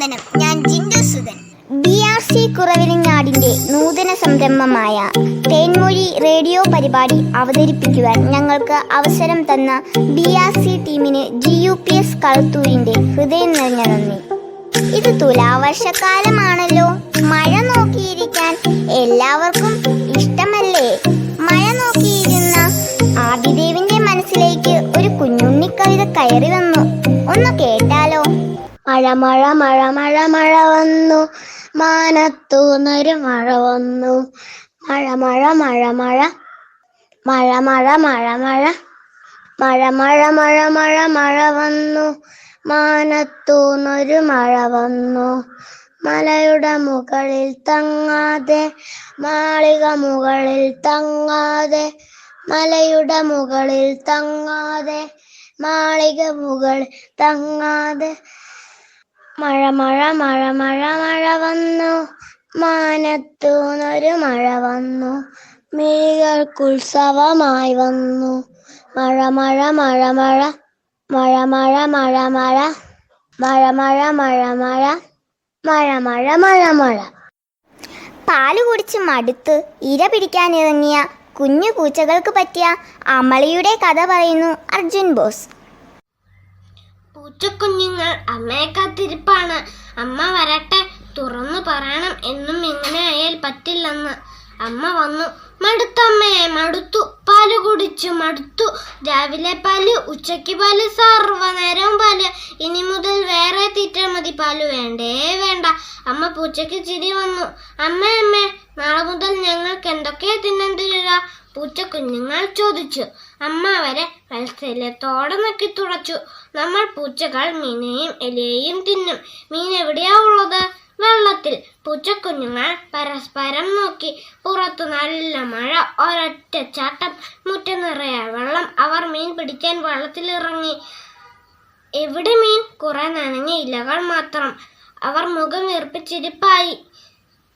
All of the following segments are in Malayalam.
വന്ദനം. ഞാൻ ജിൻഡു സുധൻ. BRC കുറവിലങ്ങാടിന്റെ നൂതന സംരംഭമായ തേൻമൊഴി റേഡിയോ പരിപാടി അവതരിപ്പിക്കുവാൻ ഞങ്ങൾക്ക് അവസരം തന്ന BRC ടീമിന് GUPS കളത്തൂരിന്റെ ഹൃദയം നിറഞ്ഞ നന്ദി. ഇത് തുലാവർഷക്കാലമാണല്ലോ. മഴ നോക്കിയിരിക്കാൻ എല്ലാവർക്കും ഇഷ്ടമല്ലേ? മഴ നോക്കിയിരുന്ന ആദിദേവിന്റെ മനസ്സിലേക്ക് ഒരു കുഞ്ഞുണ്ണി കവിത കയറി വന്നു. ഒന്ന് കേട്ടാലോ? മഴ മഴ മഴ മഴ മഴ വന്നു, മാനത്തൂന്നൊരു മഴ വന്നു. മഴ മഴ മഴ മഴ മഴ മഴ മഴ മഴ മഴ മഴ മഴ മഴ മഴ വന്നു, മാനത്തൂന്നൊരു മഴ വന്നു. മലയുടെ മുകളിൽ തങ്ങാതെ, മാളിക മുകളിൽ തങ്ങാതെ, മലയുടെ മുകളിൽ തങ്ങാതെ, മാളിക മുകളിൽ തങ്ങാതെ. മഴ മഴ മഴ മഴ മഴ വന്നു, മാനത്തൂന്നൊരു മഴ വന്നു, മിഴികൾക്കുത്സവമായി വന്നു. മഴ മഴ മഴ മഴ മഴ മഴ മഴ മഴ മഴ മഴ മഴ മഴ മഴ മഴ മഴ മഴ. പാല് കുടിച്ച് മടുത്ത് ഇര പിടിക്കാനിറങ്ങിയ കുഞ്ഞു പൂച്ചകൾക്ക് പറ്റിയ അമളിയുടെ കഥ പറയുന്നു അർജുൻ ബോസ്. പൂച്ചക്കുഞ്ഞുങ്ങൾ അമ്മയെ കാത്തിരിപ്പാണ്. അമ്മ വരട്ടെ, തുറന്നു പറയണം. എന്നും ഇങ്ങനെ ആയാൽ പറ്റില്ലെന്ന്. അമ്മ വന്നു. മടുത്തമ്മേ, മടുത്തു. പാല് കുടിച്ചു മടുത്തു. രാവിലെ പാല്, ഉച്ചയ്ക്ക് പാല്, സർവ്വനേരവും പാല്. ഇനി മുതൽ വേറെ തീറ്റ മതി, പാല് വേണ്ടേ വേണ്ട. അമ്മ പൂച്ചയ്ക്ക് ചിരി വന്നു. അമ്മേ അമ്മേ, നാളെ മുതൽ ഞങ്ങൾക്ക് എന്തൊക്കെയാ തിന്നാൻ തരിക? പൂച്ചക്കുഞ്ഞുങ്ങൾ ചോദിച്ചു. അമ്മ അവരെ വാത്സല്യത്തോടെ നക്കി തുടച്ചു. നമ്മൾ പൂച്ചകൾ മീനെയും എലിയെയും തിന്നും. മീൻ എവിടെയാ ഉള്ളത്? വെള്ളത്തിൽ. പൂച്ചക്കുഞ്ഞുങ്ങൾ പരസ്പരം നോക്കി. പുറത്തു നല്ല മഴ, ഒരൊറ്റ ചാട്ടം, മുറ്റം നിറയെ വെള്ളം. അവർ മീൻ പിടിക്കാൻ വെള്ളത്തിലിറങ്ങി. എവിടെ മീൻ? കുറെ നനഞ്ഞ ഇലകൾ മാത്രം. അവർ മുഖം വീർപ്പിച്ചിരിപ്പായി.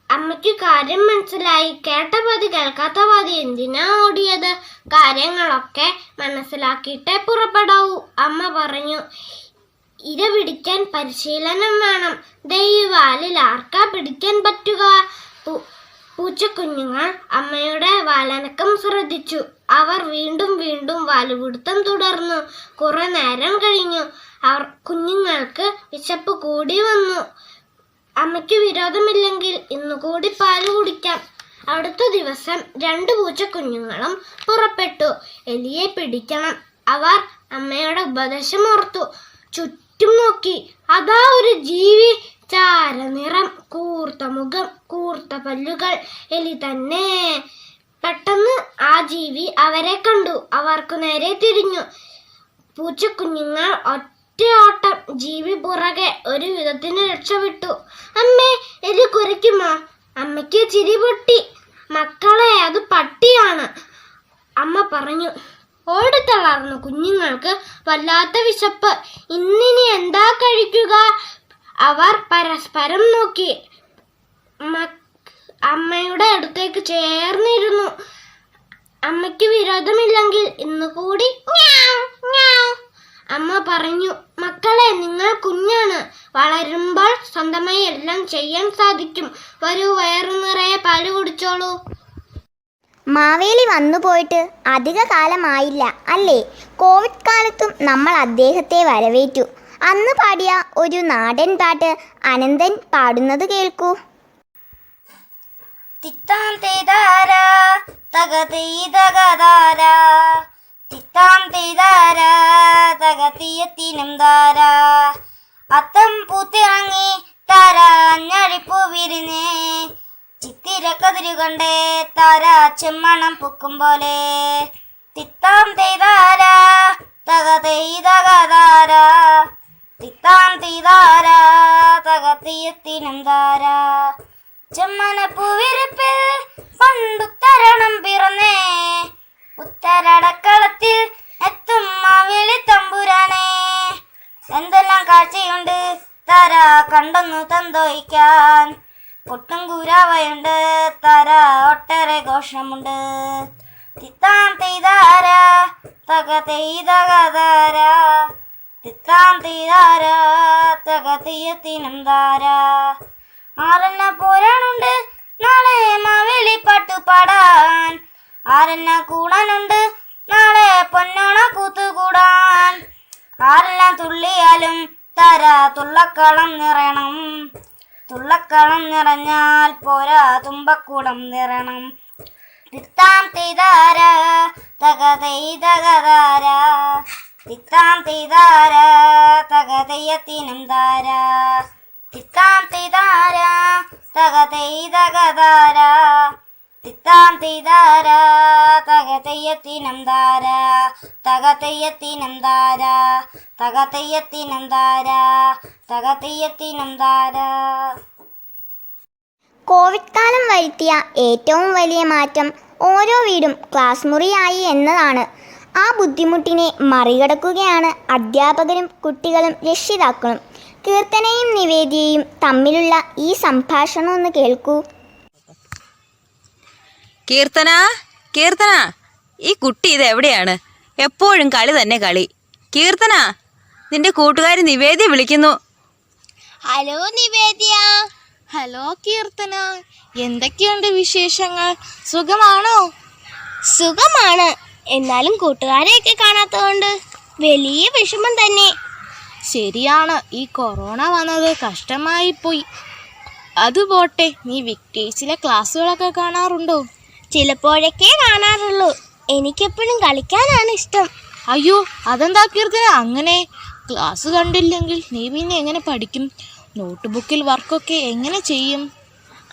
അമ്മയ്ക്ക് കാര്യം മനസ്സിലായി. കേട്ട പാതി കേൾക്കാത്ത പാതി. എന്തിനാ ഓടിയത്? കാര്യങ്ങളൊക്കെ മനസ്സിലാക്കിയിട്ടേ പുറപ്പെടാവൂ. അമ്മ പറഞ്ഞു. ഇര പിടിക്കാൻ പരിശീലനം വേണം. ദൈവാലിൽ ആർക്കാ പിടിക്കാൻ പറ്റുക? പൂച്ചക്കുഞ്ഞുങ്ങൾ അമ്മയുടെ വാലനക്കം ശ്രദ്ധിച്ചു. അവർ വീണ്ടും വീണ്ടും വാലുപിടുത്തം തുടർന്നു. കുറെ നേരം കഴിഞ്ഞു. കുഞ്ഞുങ്ങൾക്ക് വിശപ്പ് കൂടി വന്നു. അമ്മയ്ക്ക് വിരോധമില്ലെങ്കിൽ ഇന്നുകൂടി പാല് കുടിക്കാം. അടുത്ത ദിവസം 2 പൂച്ചക്കുഞ്ഞുങ്ങളും പുറപ്പെട്ടു. എലിയെ പിടിക്കണം. അവർ അമ്മയുടെ ഉപദേശം ഓർത്തു. ചുറ്റും നോക്കി. അതാ ഒരു ജീവി. ചാരനിറം, കൂർത്ത മുഖം, കൂർത്ത പല്ലുകൾ. എലി തന്നെ. പെട്ടെന്ന് ആ ജീവി അവരെ കണ്ടു. അവർക്ക് നേരെ തിരിഞ്ഞു. പൂച്ചക്കുഞ്ഞുങ്ങൾ ഓട്ടം. ജീവി പുറകെ. ഒരു വിധത്തിന് രക്ഷപ്പെട്ടു. അമ്മേ, എലി കുരയ്ക്കുമോ? അമ്മയ്ക്ക് ചിരി പൊട്ടി. മക്കളെ, അത് പട്ടിയാണ്, അമ്മ പറഞ്ഞു. ഓടിത്തളർന്നു കുഞ്ഞുങ്ങൾക്ക് വല്ലാത്ത വിശപ്പ്. ഇന്നിനി എന്താ കഴിക്കുക? അവർ പരസ്പരം നോക്കി. അമ്മയുടെ അടുത്തേക്ക് ചേർന്നിരുന്നു. അമ്മയ്ക്ക് വിരോധമില്ലെങ്കിൽ ഇന്നുകൂടി അമ്മ പറഞ്ഞു. മക്കളെ, നിങ്ങൾ കുഞ്ഞാണ്. വളരുമ്പോൾ സ്വന്തമായി എല്ലാം ചെയ്യാൻ സാധിക്കും. വരൂ, വയറു നിറയെ പാല് കുടിച്ചോളൂ. മാവേലി വന്നുപോയിട്ട് അധിക കാലമായില്ല അല്ലേ? കോവിഡ് കാലത്തും നമ്മൾ അദ്ദേഹത്തെ വരവേറ്റു. അന്ന് പാടിയ ഒരു നാടൻ പാട്ട് അനന്തൻ പാടുന്നത് കേൾക്കൂ. തിത്താം തേതാരാ തകതീതകതാരാ, തിത്താം തേതാരാ തകതീയത്തിനും താരാ, അത്തം പൂത്തിറങ്ങി താരാ ഞഴിപ്പൂ വിരിഞ്ഞേ, ചിത്തിര കതിരുകണ്ടേ താരാ ചെമ്മണം പൂക്കും പോലെ. തിത്താം തേതാരാ തകതീതകതാരാ, തിത്താം തേതാരാ തകതീയത്തിനും താരാ, ചെമ്മനപ്പൂവിരിപ്പിൽ പണ്ടുത്തരണം പിറന്നേ, ഉത്തരടക്കളത്തിൽ എത്തും മാവേലി തമ്പുരാനേ. എന്തെല്ലാം കാഴ്ചയുണ്ട് താര കണ്ടൊന്നു തന്തോയിക്കാൻ, പൊട്ടും കൂരാവയുണ്ട് താര ഒട്ടേറെ ഘോഷമുണ്ട്. തിത്താം തെയ്താര തക തെയ്തകതാര, തിത്താം തീരാര തകതീയത്തിനും താര. ആരെണ്ണ പോരാനുണ്ട് നാളെ മാവേലി പാട്ടു പാടാൻ. ആരെണ്ണ കൂടാനുണ്ട് നാളെ പൊന്നോണ കൂത്തുകൂടാൻ. ആരെല്ലാം തുള്ളിയാലും താര തുള്ളക്കളം നിറയണം. തുള്ളക്കളം നിറഞ്ഞാൽ പോരാ തുമ്പക്കൂടം നിറയണം. തിത്താം തീതാര തകതൈ തകതാര. തിത്താം തീതാര തകതയ്യത്തിനും താര. തിത്താം തീതാര തകതൈ തകതാര. തിത്താം തീതാര തകതയ്യത്തിനും താര. തകതയ്യത്തിനും താര. തകതയ്യത്തിനും താര. തകതയ്യത്തിനും താര. കോവിഡ് കാലം വരുത്തിയ ഏറ്റവും വലിയ മാറ്റം ഓരോ വീടും ക്ലാസ് മുറിയായി എന്നതാണ്. ആ ബുദ്ധിമുട്ടിനെ മറികടക്കുകയാണ് അധ്യാപകരും കുട്ടികളും രക്ഷിതാക്കളും. കീർത്തനയും നിവേദ്യയും തമ്മിലുള്ള ഈ സംഭാഷണം ഒന്ന് കേൾക്കൂ. കീർത്തന, കീർത്തന, ഈ കുട്ടി ഇത് എവിടെയാണ്? എപ്പോഴും കളി തന്നെ കളി. കീർത്തന, നിന്റെ കൂട്ടുകാരി നിവേദ്യ വിളിക്കുന്നു. ഹലോ നിവേദ്യ. ഹലോ കീർത്തന, എന്തൊക്കെയുണ്ട് വിശേഷങ്ങൾ? സുഖമാണോ? സുഖമാണ്. എന്നാലും കൂട്ടുകാരെയൊക്കെ കാണാത്തതുകൊണ്ട് വലിയ വിഷമം തന്നെ. ശരിയാണ്, ഈ കൊറോണ വന്നത് കഷ്ടമായിപ്പോയി. അതുപോട്ടെ, നീ വിക്ടേഴ്സിലെ ക്ലാസ്സുകളൊക്കെ കാണാറുണ്ടോ? ചിലപ്പോഴൊക്കെ കാണാറുള്ളൂ. എനിക്കെപ്പോഴും കളിക്കാനാണ് ഇഷ്ടം. അയ്യോ, അതെന്താ കീർത്തന അങ്ങനെ? ക്ലാസ് കണ്ടില്ലെങ്കിൽ നീ പിന്നെ എങ്ങനെ പഠിക്കും? നോട്ട് ബുക്കിൽ വർക്കൊക്കെ എങ്ങനെ ചെയ്യും?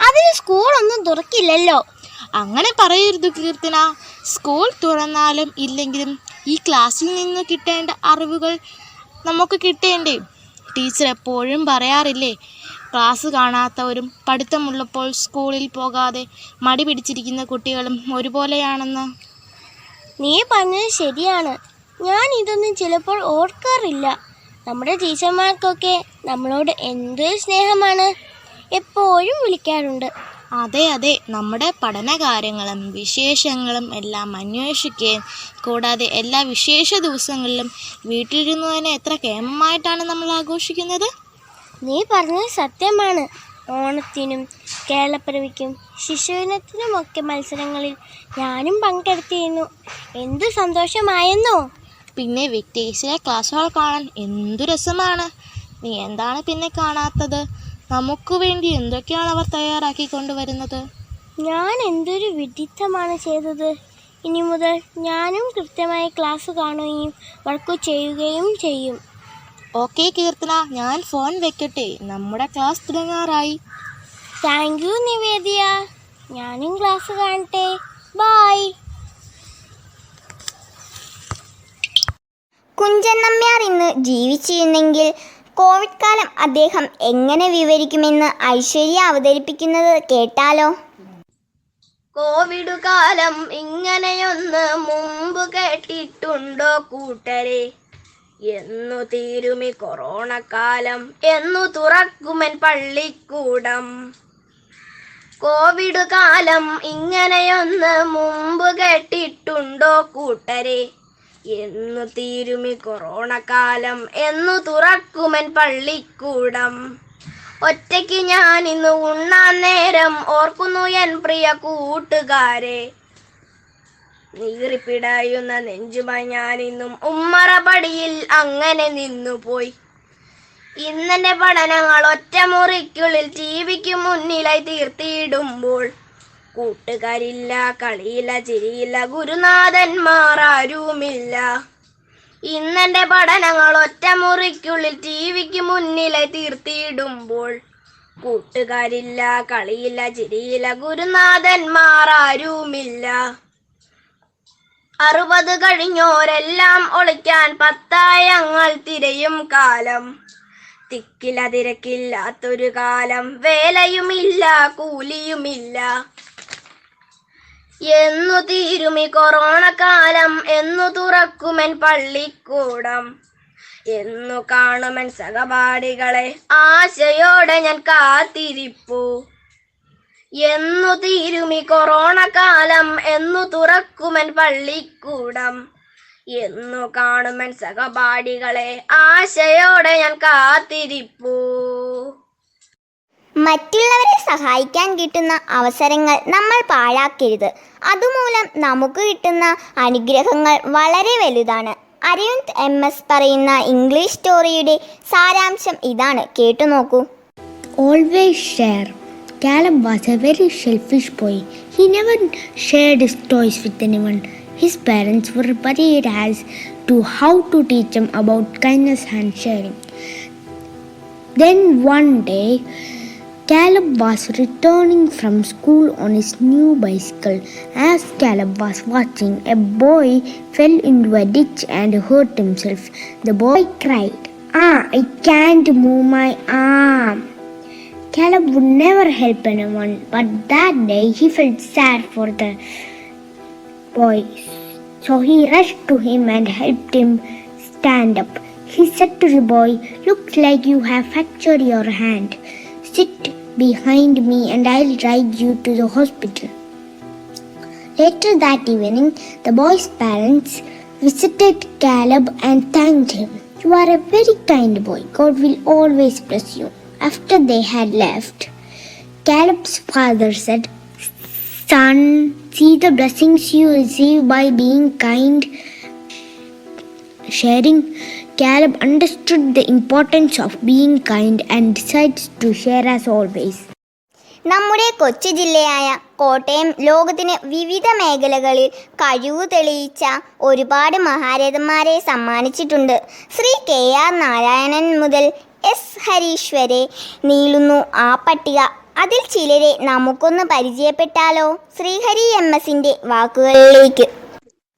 അതിന് സ്കൂളൊന്നും തുറക്കില്ലല്ലോ. അങ്ങനെ പറയരുത് കീർത്തന. സ്കൂൾ തുറന്നാലും ഇല്ലെങ്കിലും ഈ ക്ലാസ്സിൽ നിന്ന് കിട്ടേണ്ട അറിവുകൾ നമുക്ക് കിട്ടേണ്ടേ? ടീച്ചർ എപ്പോഴും പറയാറില്ലേ, ക്ലാസ് കാണാത്തവരും പഠിത്തമുള്ളപ്പോൾ സ്കൂളിൽ പോകാതെ മടി പിടിച്ചിരിക്കുന്ന കുട്ടികളും ഒരുപോലെയാണെന്ന്. നീ പറഞ്ഞത് ശരിയാണ്. ഞാൻ ഇതൊന്നും ചിലപ്പോൾ ഓർക്കാറില്ല. നമ്മുടെ ടീച്ചർമാർക്കൊക്കെ നമ്മളോട് എന്തൊരു സ്നേഹമാണ്. എപ്പോഴും വിളിക്കാറുണ്ട്. അതെ അതെ, നമ്മുടെ പഠനകാര്യങ്ങളും വിശേഷങ്ങളും എല്ലാം അന്വേഷിക്കുകയും കൂടാതെ എല്ലാ വിശേഷ ദിവസങ്ങളിലും വീട്ടിലിരുന്ന് തന്നെ എത്ര കേമമായിട്ടാണ് നമ്മൾ ആഘോഷിക്കുന്നത്. നീ പറഞ്ഞത് സത്യമാണ്. ഓണത്തിനും കേരളപ്പിറവിക്കും ശിശുദിനത്തിനുമൊക്കെ മത്സരങ്ങളിൽ ഞാനും പങ്കെടുത്തിരുന്നു. എന്തു സന്തോഷമായെന്നോ. പിന്നെ വിക്ടേഴ്സിലെ ക്ലാസ്സുകൾ കാണാൻ എന്തു രസമാണ്. നീ എന്താണ് പിന്നെ കാണാത്തത്? നമുക്ക് വേണ്ടി എന്തൊക്കെയാണ് അവർ തയ്യാറാക്കി കൊണ്ടുവരുന്നത്? ഞാൻ എന്തൊരു വിഡിത്തമാണ് ചെയ്തത്. ഇനി മുതൽ ഞാനും കൃത്യമായി ക്ലാസ് കാണുകയും വർക്ക് ചെയ്യുകയും ചെയ്യും. ഓക്കെ കീർത്തന, ഞാൻ ഫോൺ വെക്കട്ടെ, നമ്മുടെ ക്ലാസ് തുടങ്ങാറായി. താങ്ക് യു നിവേദ്യ. ഞാനും ക്ലാസ് കാണട്ടെ. ബൈ. കുഞ്ചൻ നമ്പ്യാർ ഇന്ന് ജീവിച്ചിരുന്നെങ്കിൽ കോവിഡ് കാലം അദ്ദേഹം എങ്ങനെ വിവരിക്കുമെന്ന് ഐശ്വര്യ അവതരിപ്പിക്കുന്നത് കേട്ടാലോ. കോവിഡ് കാലം ഇങ്ങനെയൊന്ന് മുമ്പ് കേട്ടിട്ടുണ്ടോ കൂട്ടരെ? എന്നു തീരുമി കൊറോണ കാലം, എന്നു തുറക്കുമൻ പള്ളിക്കൂടം. കോവിഡ് കാലം ഇങ്ങനെയൊന്ന് മുമ്പ് കേട്ടിട്ടുണ്ടോ കൂട്ടരെ? എന്നു തീരുമി കൊറോണ കാലം, എന്നു തുറക്കുമൻ പള്ളിക്കൂടം. ഒറ്റയ്ക്ക് ഞാൻ ഇന്ന് ഉണ്ണാൻ നേരം ഓർക്കുന്നു എൻ പ്രിയ കൂട്ടുകാരെ. നീറിപ്പിടയുന്ന നെഞ്ചുമായി ഞാൻ ഇന്നും ഉമ്മറപടിയിൽ അങ്ങനെ നിന്നുപോയി. ഇന്നെന്റെ പഠനങ്ങൾ ഒറ്റമുറിക്കുള്ളിൽ ടിവിക്ക് മുന്നിലായി തീർത്തിയിടുമ്പോൾ കൂട്ടുകാരില്ല, കളിയില്ല, ചിരിയില്ല, ഗുരുനാഥന്മാർ ആരുമില്ല. ഇന്നെന്റെ പഠനങ്ങൾ ഒറ്റമുറിക്കുള്ളിൽ ടിവിക്ക് മുന്നിലായി തീർത്തിയിടുമ്പോൾ കൂട്ടുകാരില്ല, കളിയില്ല, ചിരിയില്ല, ഗുരുനാഥന്മാർ ആരുമില്ല. 60 കഴിഞ്ഞോരെല്ലാം ഒളിക്കാൻ പത്തായങ്ങൾ തിരയും കാലം. തിക്കില തിരക്കില്ലാത്തൊരു കാലം, വേലയുമില്ല, കൂലിയുമില്ല. എന്നു തീരുമി കൊറോണ കാലം, എന്നു തുറക്കുമൻ പള്ളിക്കൂടം. എന്നു കാണുമൻ സഹപാഠികളെ, ആശയോടെ ഞാൻ കാത്തിരിപ്പു. എന്നു തീരുമി കൊറോണ കാലം, എന്നു തുറക്കുമൻ പള്ളിക്കൂടം. എന്നു കാണുമൻ സഹപാഠികളെ ആശയോടെ ഞാൻ കാത്തിരിപ്പൂ. മറ്റുള്ളവരെ സഹായിക്കാൻ കിട്ടുന്ന അവസരങ്ങൾ നമ്മൾ പാഴാക്കരുത്. അതുമൂലം നമുക്ക് കിട്ടുന്ന അനുഗ്രഹങ്ങൾ വളരെ വലുതാണ്. അരവിന്ദ് MS പറയുന്ന ഇംഗ്ലീഷ് സ്റ്റോറിയുടെ സാരാംശം ഇതാണ്, കേട്ടു നോക്കൂ. Always share. Caleb was a very selfish boy. He never shared his toys with anyone. His parents were worried as to how to teach him about kindness and sharing. Then one day, Caleb was returning from school on his new bicycle. As Caleb was watching, a boy fell into a ditch and hurt himself. The boy cried, I can't move my arm." Caleb would never help anyone, but that day he felt sad for the boy. So he rushed to him and helped him stand up. He said to the boy, "Looks like you have fractured your hand. Sit behind me and I'll ride you to the hospital." Later that evening, the boy's parents visited Caleb and thanked him. "You are a very kind boy. God will always bless you." After they had left, Caleb's father said, "Son, see the blessings you receive by being kind." Sharing, Caleb understood the importance of being kind and decides to share as always. നമ്മുടെ കൊച്ചു ജില്ലയായ കോട്ടയം ലോകത്തിന് വിവിധ മേഖലകളിൽ കഴിവ് തെളിയിച്ച ഒരുപാട് മഹാരഥന്മാരെ സമ്മാനിച്ചിട്ടുണ്ട്. ശ്രീ KR നാരായണൻ മുതൽ S ഹരീഷ് വരെ നീളുന്നു ആ പട്ടിക. അതിൽ ചിലരെ നമുക്കൊന്ന് പരിചയപ്പെട്ടാലോ? ശ്രീഹരി MS-ന്റെ വാക്കുകളിലേക്ക്.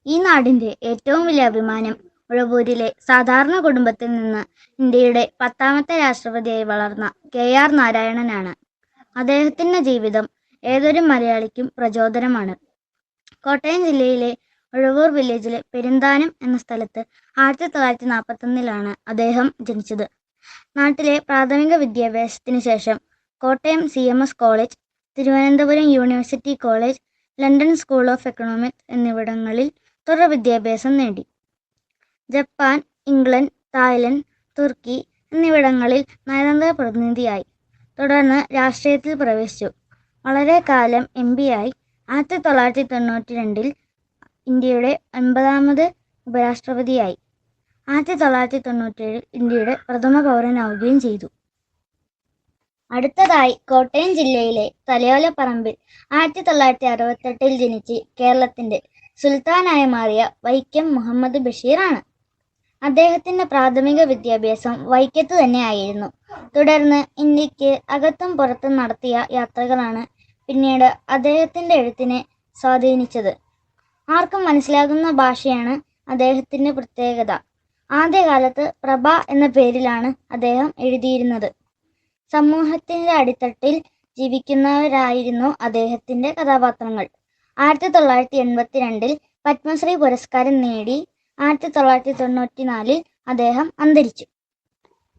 ഈ നാടിൻ്റെ ഏറ്റവും വലിയ അഭിമാനം ഉഴവൂരിലെ സാധാരണ കുടുംബത്തിൽ നിന്ന് ഇന്ത്യയുടെ 10ാമത്തെ രാഷ്ട്രപതിയായി വളർന്ന KR നാരായണനാണ്. അദ്ദേഹത്തിൻ്റെ ജീവിതം ഏതൊരു മലയാളിക്കും പ്രചോദനമാണ്. കോട്ടയം ജില്ലയിലെ ഉഴവൂർ വില്ലേജിലെ പെരുന്താനം എന്ന സ്ഥലത്ത് 1941 അദ്ദേഹം ജനിച്ചത്. നാട്ടിലെ പ്രാഥമിക വിദ്യാഭ്യാസത്തിന് ശേഷം Kottayam CMS college, Thiruvananthapuram university college, London school of economics എന്നിവിടങ്ങളിൽ തുടർ വിദ്യാഭ്യാസം നേടി. ജപ്പാൻ, ഇംഗ്ലണ്ട്, തായ്ലൻഡ്, തുർക്കി എന്നിവിടങ്ങളിൽ നയതന്ത്ര പ്രതിനിധിയായി. തുടർന്ന് രാഷ്ട്രീയത്തിൽ പ്രവേശിച്ചു. വളരെ കാലം MP ആയി. 1992 ഇന്ത്യയുടെ 80ാമത് ഉപരാഷ്ട്രപതിയായി. 1997 ഇന്ത്യയുടെ പ്രഥമ പൗരനാവുകയും ചെയ്തു. അടുത്തതായി കോട്ടയം ജില്ലയിലെ തലയോലപ്പറമ്പിൽ 1968 ജനിച്ച് കേരളത്തിൻ്റെ സുൽത്താനായി മാറിയ വൈക്കം മുഹമ്മദ് ബഷീറാണ്. അദ്ദേഹത്തിൻ്റെ പ്രാഥമിക വിദ്യാഭ്യാസം വൈക്കത്ത് തന്നെ ആയിരുന്നു. തുടർന്ന് ഇന്ത്യക്ക് അകത്തും പുറത്തും നടത്തിയ യാത്രകളാണ് പിന്നീട് അദ്ദേഹത്തിൻ്റെ എഴുത്തിനെ സ്വാധീനിച്ചത്. ആർക്കും മനസ്സിലാകുന്ന ഭാഷയാണ് അദ്ദേഹത്തിൻ്റെ പ്രത്യേകത. ആദ്യകാലത്ത് പ്രഭ എന്ന പേരിലാണ് അദ്ദേഹം എഴുതിയിരുന്നത്. സമൂഹത്തിൻ്റെ അടിത്തട്ടിൽ ജീവിക്കുന്നവരായിരുന്നു അദ്ദേഹത്തിൻ്റെ കഥാപാത്രങ്ങൾ. 1982 പത്മശ്രീ പുരസ്കാരം നേടി. 1994 അദ്ദേഹം അന്തരിച്ചു.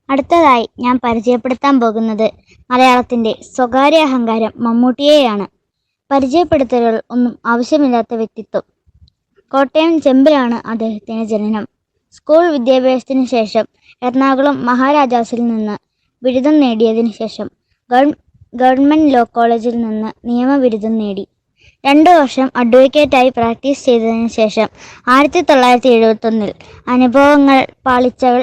അടുത്തതായി ഞാൻ പരിചയപ്പെടുത്താൻ പോകുന്നത് മലയാളത്തിൻ്റെ സ്വകാര്യ അഹങ്കാരം മമ്മൂട്ടിയെയാണ്. പരിചയപ്പെടുത്തലുകൾ ഒന്നും ആവശ്യമില്ലാത്ത വ്യക്തിത്വം. കോട്ടയം ചെമ്പിലാണ് അദ്ദേഹത്തിൻ്റെ ജനനം. സ്കൂൾ വിദ്യാഭ്യാസത്തിന് ശേഷം എറണാകുളം മഹാരാജാസിൽ നിന്ന് ബിരുദം നേടിയതിനു ശേഷം ഗവൺമെൻറ് ലോ കോളേജിൽ നിന്ന് നിയമബിരുദം നേടി. 2 വർഷം അഡ്വക്കേറ്റായി പ്രാക്ടീസ് ചെയ്തതിനു ശേഷം 1971 അനുഭവങ്ങൾ പാളിച്ചകൾ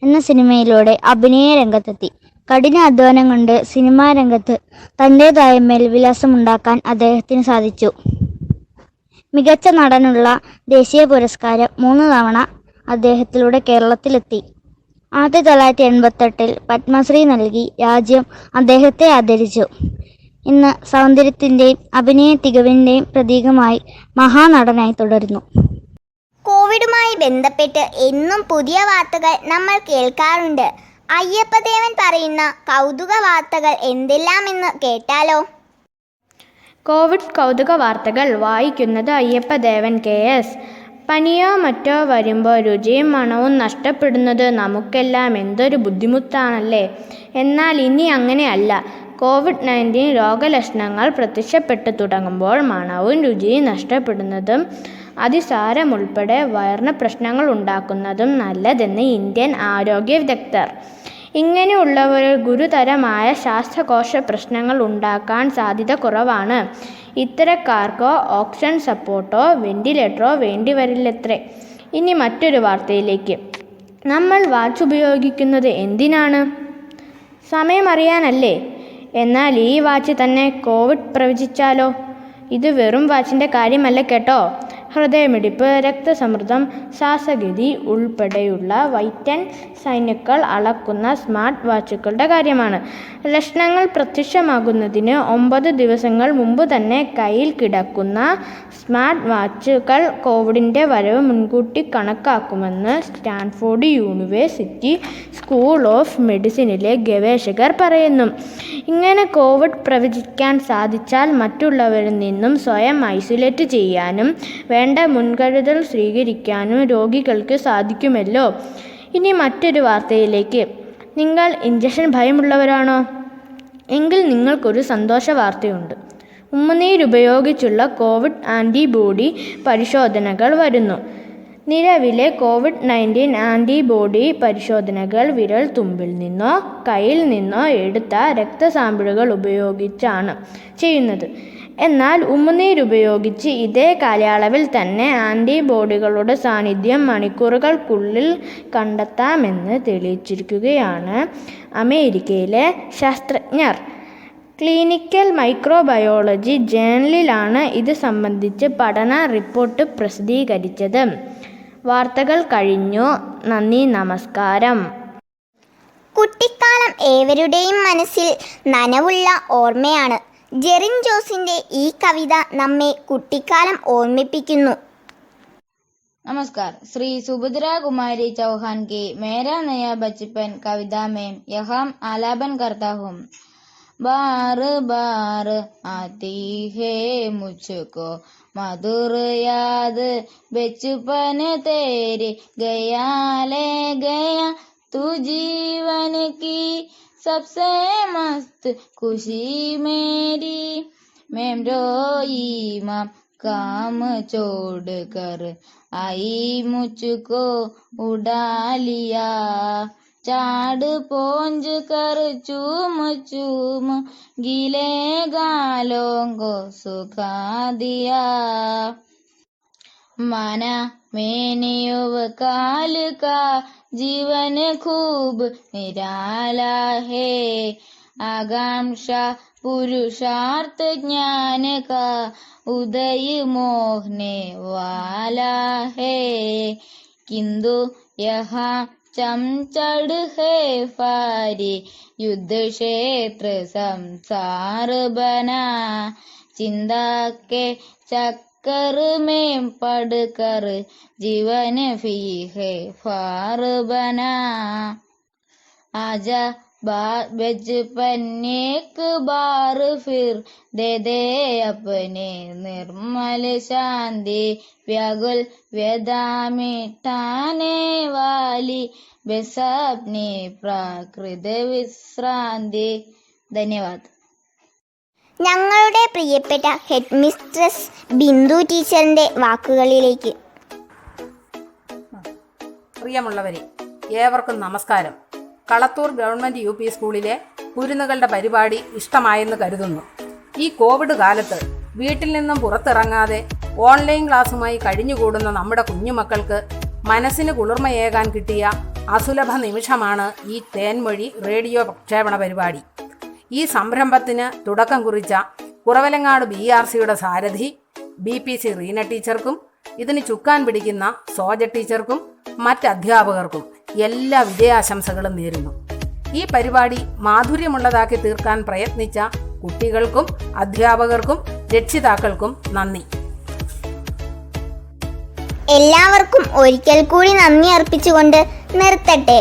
എന്ന സിനിമയിലൂടെ അഭിനയ രംഗത്തെത്തി. കഠിന അധ്വാനം കൊണ്ട് സിനിമാ രംഗത്ത് തൻ്റേതായ മേൽവിലാസമുണ്ടാക്കാൻ അദ്ദേഹത്തിന് സാധിച്ചു. മികച്ച നടനുള്ള ദേശീയ പുരസ്കാരം 3 തവണ അദ്ദേഹത്തിലൂടെ കേരളത്തിലെത്തി. 1988 പത്മശ്രീ നൽകി രാജ്യം അദ്ദേഹത്തെ ആദരിച്ചു. ഇന്ന് സൗന്ദര്യത്തിൻ്റെയും അഭിനയ തികവിൻ്റെയും പ്രതീകമായി മഹാനടനായി തുടരുന്നു. കോവിഡുമായി ബന്ധപ്പെട്ട് എന്നും പുതിയ വാർത്തകൾ നമ്മൾ കേൾക്കാറുണ്ട്. അയ്യപ്പദേവൻ പറയുന്ന കൗതുക വാർത്തകൾ എന്തെല്ലാമെന്ന് കേട്ടാലോ? കോവിഡ് കൗതുക വാർത്തകൾ വായിക്കുന്നത് അയ്യപ്പദേവൻ KS. പനിയോ മറ്റോ വരുമ്പോൾ രുചിയും മണവും നഷ്ടപ്പെടുന്നത് നമുക്കെല്ലാം എന്തൊരു ബുദ്ധിമുട്ടാണല്ലേ. എന്നാൽ ഇനി അങ്ങനെയല്ല. COVID-19 രോഗലക്ഷണങ്ങൾ പ്രത്യക്ഷപ്പെട്ടു തുടങ്ങുമ്പോൾ മണവും രുചിയും നഷ്ടപ്പെടുന്നതും അതിസാരമുൾപ്പെടെ വയറിന് പ്രശ്നങ്ങൾ ഉണ്ടാക്കുന്നതും നല്ലതെന്ന് ഇന്ത്യൻ ആരോഗ്യ വിദഗ്ധർ. ഇങ്ങനെയുള്ളവരിൽ ഗുരുതരമായ ശ്വാസകോശ പ്രശ്നങ്ങൾ ഉണ്ടാക്കാൻ സാധ്യത കുറവാണ്. ഇത്തരക്കാർക്ക് ഓക്സിജൻ സപ്പോർട്ടോ വെന്റിലേറ്ററോ വേണ്ടിവരില്ലത്രേ. ഇനി മറ്റൊരു വാർത്തയിലേക്ക്. നമ്മൾ വാച്ച് ഉപയോഗിക്കുന്നത് എന്തിനാണ്? സമയമറിയാനല്ലേ? എന്നാൽ ഈ വാച്ച് തന്നെ കോവിഡ് പ്രവചിച്ചാലോ? ഇത് വെറും വാച്ചിൻ്റെ കാര്യമല്ല കേട്ടോ. ഹൃദയമിടിപ്പ്, രക്തസമ്മർദ്ദം, ശ്വാസഗതി ഉൾപ്പെടെയുള്ള വൈറ്റൽ സൈനുകൾ അളക്കുന്ന സ്മാർട്ട് വാച്ചുകളുടെ കാര്യമാണ്. ലക്ഷണങ്ങൾ പ്രത്യക്ഷമാകുന്നതിന് 9 ദിവസങ്ങൾ മുമ്പ് തന്നെ കയ്യിൽ കിടക്കുന്ന സ്മാർട്ട് വാച്ചുകൾ കോവിഡിൻ്റെ വരവ് മുൻകൂട്ടി കണക്കാക്കുമെന്ന് സ്റ്റാൻഫോർഡ് യൂണിവേഴ്സിറ്റി സ്കൂൾ ഓഫ് മെഡിസിനിലെ ഗവേഷകർ പറയുന്നു. ഇങ്ങനെ കോവിഡ് പ്രവചിക്കാൻ സാധിച്ചാൽ മറ്റുള്ളവരിൽ നിന്നും സ്വയം ഐസൊലേറ്റ് ചെയ്യാനും വേണ്ട മുൻകരുതൽ സ്വീകരിക്കാനും രോഗികൾക്ക് സാധിക്കുമല്ലോ. ഇനി മറ്റൊരു വാർത്തയിലേക്ക്. നിങ്ങൾ ഇഞ്ചക്ഷൻ ഭയമുള്ളവരാണോ? എങ്കിൽ നിങ്ങൾക്കൊരു സന്തോഷ വാർത്തയുണ്ട്. ഉമിനീരുപയോഗിച്ചുള്ള കോവിഡ് ആൻറ്റിബോഡി പരിശോധനകൾ വരുന്നു. നിലവിലെ COVID-19 ആൻറ്റിബോഡി പരിശോധനകൾ വിരൽ തുമ്പിൽ നിന്നോ കയ്യിൽ നിന്നോ എടുത്ത രക്തസാമ്പിളുകൾ ഉപയോഗിച്ചാണ് ചെയ്യുന്നത്. എന്നാൽ ഉമിനീരുപയോഗിച്ച് ഇതേ കാലയളവിൽ തന്നെ ആൻറ്റിബോഡികളുടെ സാന്നിധ്യം മണിക്കൂറുകൾക്കുള്ളിൽ കണ്ടെത്താമെന്ന് തെളിയിച്ചിരിക്കുകയാണ് അമേരിക്കയിലെ ശാസ്ത്രജ്ഞർ. ക്ലിനിക്കൽ മൈക്രോബയോളജി ജേണലിലാണ് ഇത് സംബന്ധിച്ച് പഠന റിപ്പോർട്ട് പ്രസിദ്ധീകരിച്ചത്. വാർത്തകൾ കഴിഞ്ഞു. നന്ദി, നമസ്കാരം. കുട്ടിക്കാലം ഏവരുടെയും മനസ്സിൽ നനവുള്ള ഓർമ്മയാണ്. ജെറിൻ ജോസിന്റെ ഈ കവിത നമ്മെ കുട്ടിക്കാലം ഓർമ്മിപ്പിക്കുന്നു. नमस्कार. श्री सुभद्रा कुमारी चौहान की मेरा नया बचपन कविता में यहाँ आलापन करता हूँ. बार बार आती है मुझको मधुर याद बचपन तेरी, गया ले गया तू जीवन की सबसे मस्त खुशी मेरी. मैं रोई माँ काम छोड़ कर आई मुझको उड़ा लिया, चाड़ पोंज कर चूम चूम गीले गालों को सुखा दिया. माना मैंने काल का जीवन खूब निराला है, आकांक्षा पुरुषार्थ ज्ञान का उदय मोहने वाला है. किंतु यहाँ चमचड़ है फारी, युद्ध क्षेत्र संसार बना, चिंता के चक्कर में पड़कर जीवन भी है फार बना. आजा बचपन एक बार फिर दे दे अपने निर्मल शांति, व्याकुल व्यथा मिटाने वाली बेसपनी प्राकृत विश्रांति. धन्यवाद. ഞങ്ങളുടെ പ്രിയപ്പെട്ട ഹെഡ് മിസ്ട്രസ് ബിന്ദു ടീച്ചറിന്റെ വാക്കുകളിലേക്ക്. പ്രിയമുള്ളവരെ, ഏവർക്കും നമസ്കാരം. കളത്തൂർ ഗവൺമെൻറ് UP സ്കൂളിലെ കുരുന്നുകളുടെ പരിപാടി ഇഷ്ടമായെന്ന് കരുതുന്നു. ഈ കോവിഡ് കാലത്ത് വീട്ടിൽ നിന്നും പുറത്തിറങ്ങാതെ ഓൺലൈൻ ക്ലാസ്സുമായി കഴിഞ്ഞുകൂടുന്ന നമ്മുടെ കുഞ്ഞുമക്കൾക്ക് മനസ്സിന് കുളിർമയേകാൻ കിട്ടിയ അസുലഭ നിമിഷമാണ് ഈ തേൻമൊഴി റേഡിയോ പ്രക്ഷേപണ പരിപാടി. ഈ സംരംഭത്തിന് തുടക്കം കുറിച്ച കുറവലങ്ങാട് BRCയുടെ സാരഥി BPC റീന ടീച്ചർക്കും ഇതിന് ചുക്കാൻ പിടിക്കുന്ന സോജ ടീച്ചർക്കും മറ്റധ്യാപകർക്കും എല്ലാ വിജയാശംസകളും നേരുന്നു. ഈ പരിപാടി മാധുര്യമുള്ളതാക്കി തീർക്കാൻ പ്രയത്നിച്ച കുട്ടികൾക്കും അധ്യാപകർക്കും രക്ഷിതാക്കൾക്കും നന്ദി. എല്ലാവർക്കും ഒരിക്കൽ കൂടി നന്ദി അർപ്പിച്ചുകൊണ്ട് നിർത്തട്ടെ.